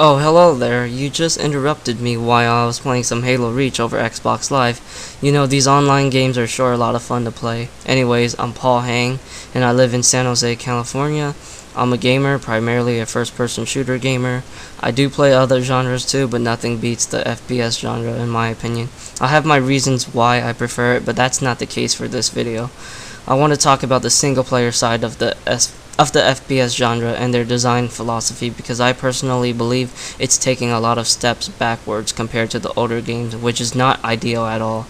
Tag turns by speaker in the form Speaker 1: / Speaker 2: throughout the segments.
Speaker 1: Oh, hello there. You just interrupted me while I was playing some Halo Reach over Xbox Live. You know, these online games are sure a lot of fun to play. Anyways, I'm Paul Hang, and I live in San Jose, California. I'm a gamer, primarily a first-person shooter gamer. I do play other genres too, but nothing beats the FPS genre in my opinion. I have my reasons why I prefer it, but that's not the case for this video. I want to talk about the single-player side of the FPS genre and their design philosophy, because I personally believe it's taking a lot of steps backwards compared to the older games, which is not ideal at all.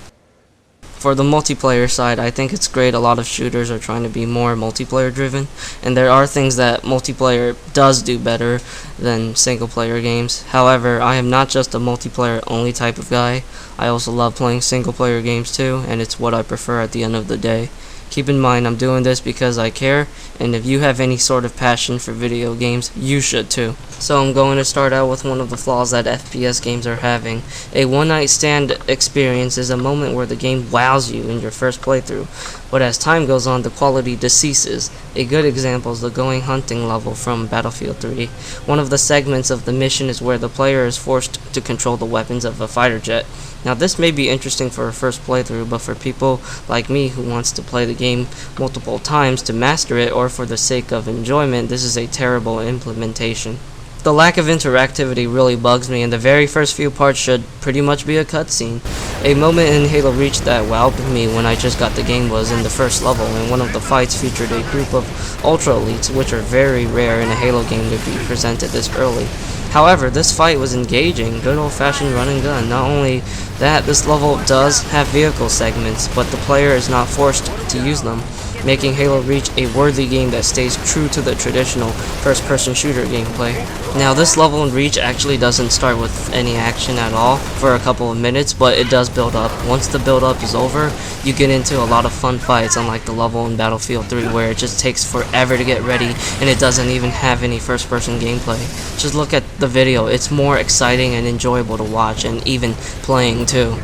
Speaker 1: For the multiplayer side, I think it's great. A lot of shooters are trying to be more multiplayer driven, and there are things that multiplayer does do better than single player games. However, I am not just a multiplayer only type of guy. I also love playing single player games too, and it's what I prefer at the end of the day. Keep in mind, I'm doing this because I care, and if you have any sort of passion for video games, you should too. So I'm going to start out with one of the flaws that FPS games are having. A one-night stand experience is a moment where the game wows you in your first playthrough, but as time goes on, the quality decreases. A good example is the going hunting level from Battlefield 3. One of the segments of the mission is where the player is forced to control the weapons of a fighter jet. Now this may be interesting for a first playthrough, but for people like me who wants to play the game multiple times to master it, or for the sake of enjoyment, this is a terrible implementation. The lack of interactivity really bugs me, and the very first few parts should pretty much be a cutscene. A moment in Halo Reach that wowed me when I just got the game was in the first level, and one of the fights featured a group of Ultra Elites, which are very rare in a Halo game to be presented this early. However, this fight was engaging, good old-fashioned run and gun. Not only that, this level does have vehicle segments, but the player is not forced to use them, making Halo Reach a worthy game that stays true to the traditional first-person shooter gameplay. Now, this level in Reach actually doesn't start with any action at all for a couple of minutes, but it does build up. Once the build-up is over, you get into a lot of fun fights, unlike the level in Battlefield 3 where it just takes forever to get ready and it doesn't even have any first-person gameplay. Just look at the video, it's more exciting and enjoyable to watch, and even playing too.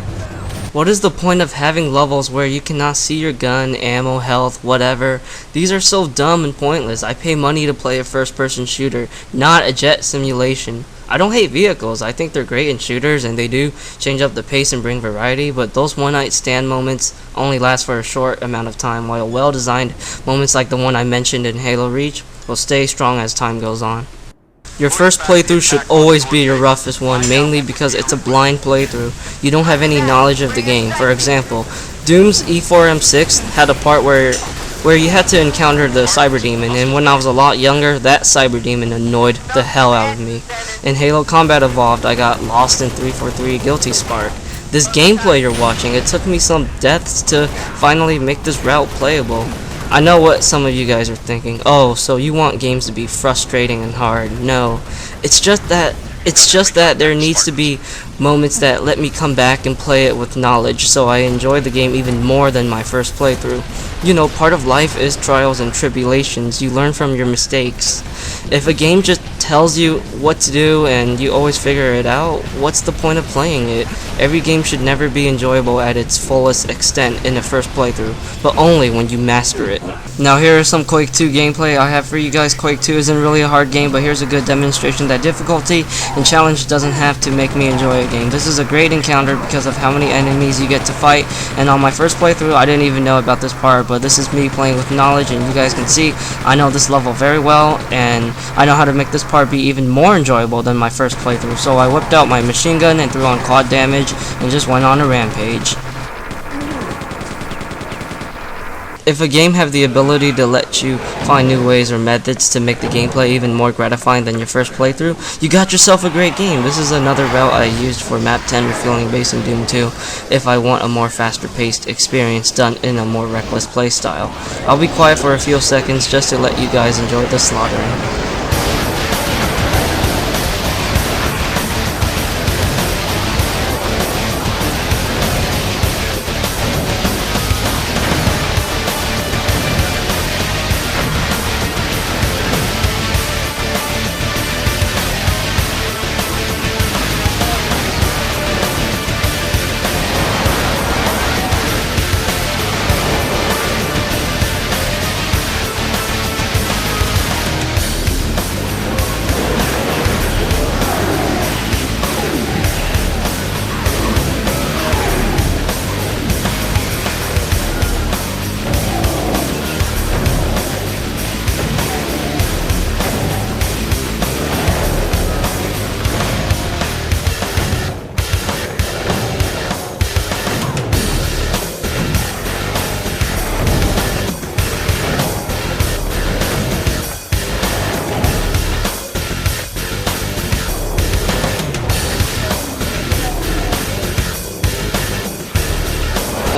Speaker 1: What is the point of having levels where you cannot see your gun, ammo, health, whatever? These are so dumb and pointless. I pay money to play a first-person shooter, not a jet simulation. I don't hate vehicles. I think they're great in shooters, and they do change up the pace and bring variety, but those one-night stand moments only last for a short amount of time, while well-designed moments like the one I mentioned in Halo Reach will stay strong as time goes on. Your first playthrough should always be your roughest one, mainly because it's a blind playthrough. You don't have any knowledge of the game. For example, Doom's E4M6 had a part where you had to encounter the Cyber Demon, and when I was a lot younger, that Cyber Demon annoyed the hell out of me. In Halo Combat Evolved, I got lost in 343 Guilty Spark. This gameplay you're watching, it took me some deaths to finally make this route playable. I know what some of you guys are thinking. Oh, so you want games to be frustrating and hard. No, it's just that there needs to be moments that let me come back and play it with knowledge, so I enjoy the game even more than my first playthrough. You know, part of life is trials and tribulations. You learn from your mistakes. If a game just tells you what to do and you always figure it out, what's the point of playing it? Every game should never be enjoyable at its fullest extent in the first playthrough, but only when you master it. Now here is some Quake 2 gameplay I have for you guys. Quake 2 isn't really a hard game, but here's a good demonstration that difficulty and challenge doesn't have to make me enjoy a game. This is a great encounter because of how many enemies you get to fight, and on my first playthrough I didn't even know about this part, but this is me playing with knowledge, and you guys can see I know this level very well, and I know how to make this part be even more enjoyable than my first playthrough. So I whipped out my machine gun and threw on quad damage and just went on a rampage. If a game have the ability to let you find new ways or methods to make the gameplay even more gratifying than your first playthrough, you got yourself a great game. This is another route I used for map 10 refueling base in Doom 2 if I want a more faster paced experience done in a more reckless playstyle. I'll be quiet for a few seconds just to let you guys enjoy the slaughtering.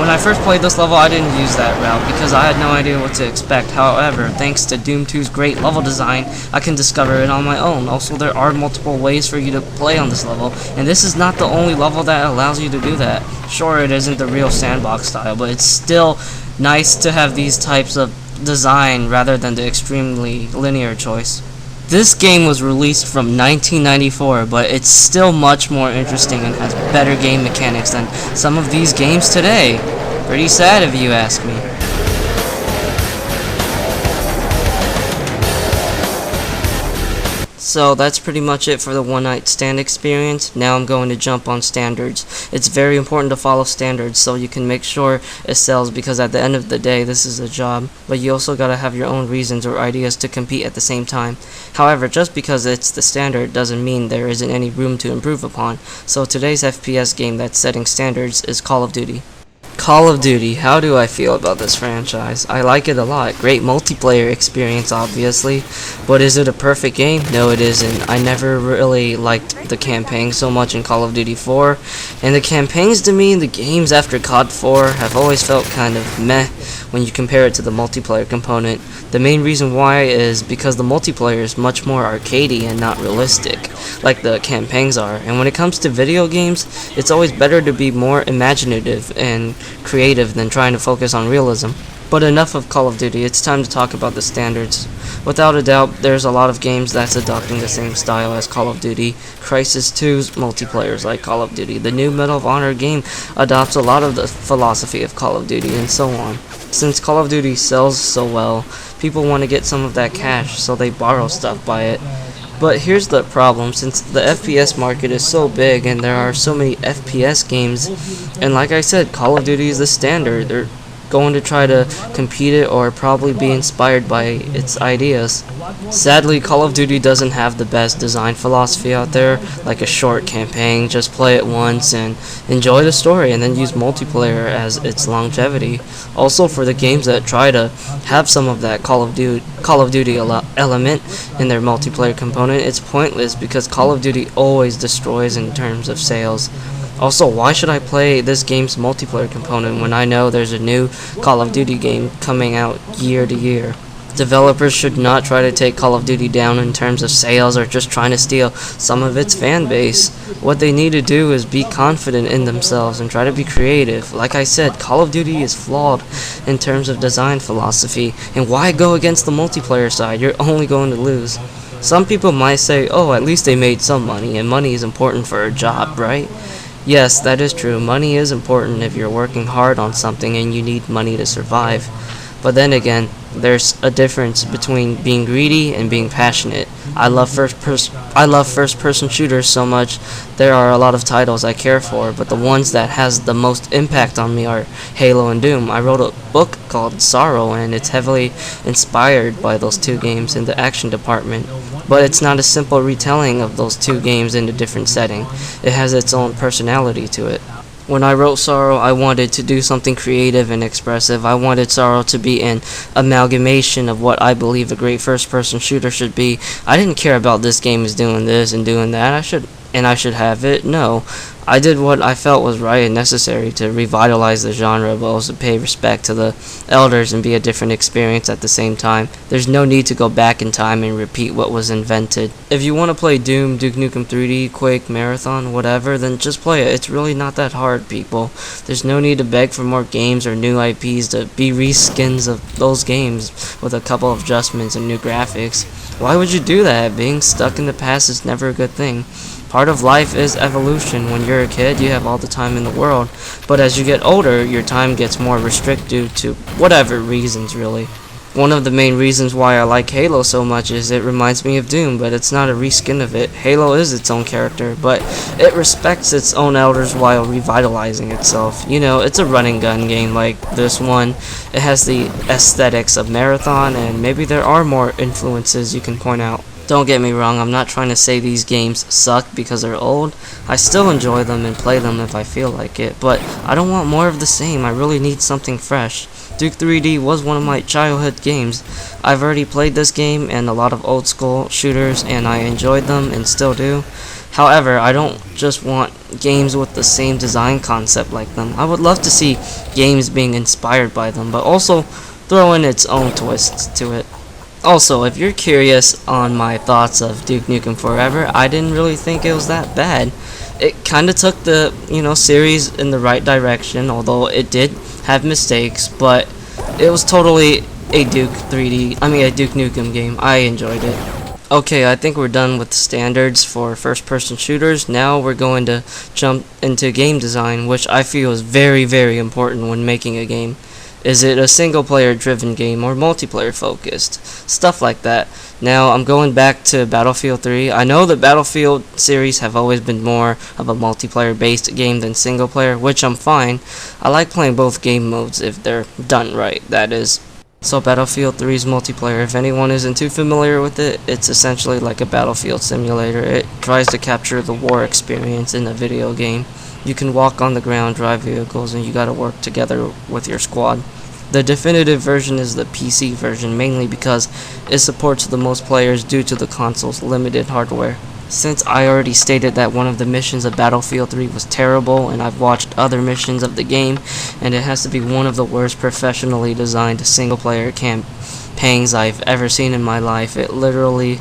Speaker 1: When I first played this level, I didn't use that route because I had no idea what to expect. However, thanks to Doom 2's great level design, I can discover it on my own. Also, there are multiple ways for you to play on this level, and this is not the only level that allows you to do that. Sure, it isn't the real sandbox style, but it's still nice to have these types of design rather than the extremely linear choice. This game was released from 1994, but it's still much more interesting and has better game mechanics than some of these games today. Pretty sad if you ask me. So that's pretty much it for the one night stand experience. Now I'm going to jump on standards. It's very important to follow standards so you can make sure it sells, because at the end of the day this is a job, but you also gotta have your own reasons or ideas to compete at the same time. However, just because it's the standard doesn't mean there isn't any room to improve upon. So today's FPS game that's setting standards is Call of Duty. Call of Duty, how do I feel about this franchise? I like it a lot. Great multiplayer experience, obviously. But is it a perfect game? No, it isn't. I never really liked the campaign so much in Call of Duty 4. And the campaigns to me in the games after COD 4 have always felt kind of meh when you compare it to the multiplayer component. The main reason why is because the multiplayer is much more arcadey and not realistic, like the campaigns are. And when it comes to video games, it's always better to be more imaginative and creative than trying to focus on realism. But enough of Call of Duty, it's time to talk about the standards. Without a doubt, there's a lot of games that's adopting the same style as Call of Duty. Crysis 2's multiplayer is like Call of Duty. The new Medal of Honor game adopts a lot of the philosophy of Call of Duty, and so on. Since Call of Duty sells so well, people want to get some of that cash, so they borrow stuff by it. But here's the problem: since the FPS market is so big and there are so many FPS games, and like I said, Call of Duty is the standard, they're going to try to compete it or probably be inspired by its ideas. Sadly, Call of Duty doesn't have the best design philosophy out there, like a short campaign, just play it once and enjoy the story, and then use multiplayer as its longevity. Also, for the games that try to have some of that Call of Duty element in their multiplayer component, it's pointless because Call of Duty always destroys in terms of sales. Also, why should I play this game's multiplayer component when I know there's a new Call of Duty game coming out year to year? Developers should not try to take Call of Duty down in terms of sales or just trying to steal some of its fan base. What they need to do is be confident in themselves and try to be creative. Like I said, Call of Duty is flawed in terms of design philosophy, and why go against the multiplayer side? You're only going to lose. Some people might say, oh, at least they made some money, and money is important for a job, right? Yes, that is true. Money is important if you're working hard on something and you need money to survive. But then again, there's a difference between being greedy and being passionate. I love first-person shooters so much. There are a lot of titles I care for, but the ones that has the most impact on me are Halo and Doom. I wrote a book called Sorrow, and it's heavily inspired by those two games in the action department. But it's not a simple retelling of those two games in a different setting. It has its own personality to it. When I wrote Sorrow, I wanted to do something creative and expressive. I wanted Sorrow to be an amalgamation of what I believe a great first-person shooter should be. I didn't care about this game is doing this and doing that. I should have it. No. I did what I felt was right and necessary to revitalize the genre, but also pay respect to the elders and be a different experience at the same time. There's no need to go back in time and repeat what was invented. If you want to play Doom, Duke Nukem 3D, Quake, Marathon, whatever, then just play it. It's really not that hard, people. There's no need to beg for more games or new IPs to be reskins of those games with a couple of adjustments and new graphics. Why would you do that? Being stuck in the past is never a good thing. Part of life is evolution. When you're a kid, you have all the time in the world, but as you get older, your time gets more restricted due to whatever reasons, really. One of the main reasons why I like Halo so much is it reminds me of Doom, but it's not a reskin of it. Halo is its own character, but it respects its own elders while revitalizing itself. You know, it's a running gun game like this one. It has the aesthetics of Marathon, and maybe there are more influences you can point out. Don't get me wrong, I'm not trying to say these games suck because they're old. I still enjoy them and play them if I feel like it, but I don't want more of the same. I really need something fresh. Duke 3D was one of my childhood games. I've already played this game and a lot of old school shooters, and I enjoyed them and still do. However, I don't just want games with the same design concept like them. I would love to see games being inspired by them, but also throw in its own twists to it. Also, if you're curious on my thoughts of Duke Nukem Forever, I didn't really think it was that bad. It kind of took the, series in the right direction, although it did have mistakes, but it was totally a Duke Nukem game. I enjoyed it. Okay, I think we're done with the standards for first-person shooters. Now we're going to jump into game design, which I feel is very, very important when making a game. Is it a single-player driven game or multiplayer focused? Stuff like that. Now, I'm going back to Battlefield 3. I know the Battlefield series have always been more of a multiplayer-based game than single-player, which I'm fine. I like playing both game modes if they're done right, that is. So Battlefield 3's multiplayer, if anyone isn't too familiar with it, it's essentially like a battlefield simulator. It tries to capture the war experience in a video game. You can walk on the ground, drive vehicles, and you gotta work together with your squad. The definitive version is the PC version, mainly because it supports the most players due to the console's limited hardware. Since I already stated that one of the missions of Battlefield 3 was terrible, and I've watched other missions of the game, and it has to be one of the worst professionally designed single-player campaigns I've ever seen in my life. It literally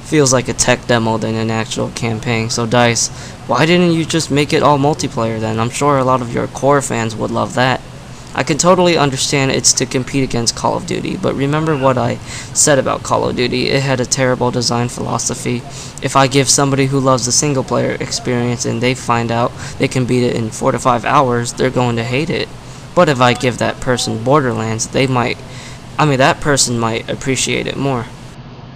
Speaker 1: feels like a tech demo than an actual campaign. So DICE, why didn't you just make it all multiplayer then? I'm sure a lot of your core fans would love that. I can totally understand it's to compete against Call of Duty, but remember what I said about Call of Duty. It had a terrible design philosophy. If I give somebody who loves the single player experience and they find out they can beat it in 4 to 5 hours, they're going to hate it. But if I give that person Borderlands, that person might appreciate it more.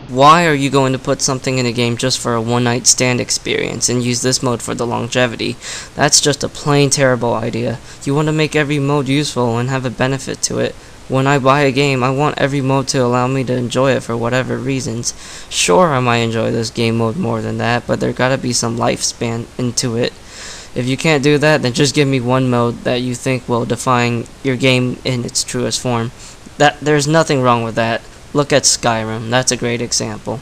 Speaker 1: Why are you going to put something in a game just for a one-night stand experience and use this mode for the longevity? That's just a plain terrible idea. You want to make every mode useful and have a benefit to it. When I buy a game, I want every mode to allow me to enjoy it for whatever reasons. Sure, I might enjoy this game mode more than that, but there gotta be some lifespan into it. If you can't do that, then just give me one mode that you think will define your game in its truest form. There's nothing wrong with that. Look at Skyrim, that's a great example.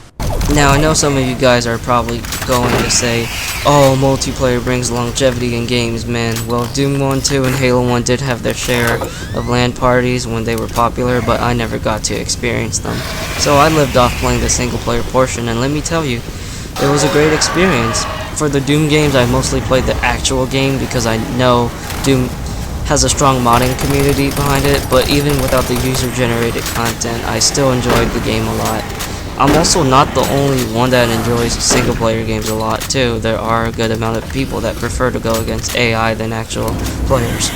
Speaker 1: Now, I know some of you guys are probably going to say, oh, multiplayer brings longevity in games, man. Well, Doom 1, 2, and Halo 1 did have their share of LAN parties when they were popular, but I never got to experience them. So I lived off playing the single-player portion, and let me tell you, it was a great experience. For the Doom games, I mostly played the actual game because I know Doom has a strong modding community behind it, but even without the user-generated content, I still enjoyed the game a lot. I'm also not the only one that enjoys single-player games a lot, too. There are a good amount of people that prefer to go against AI than actual players.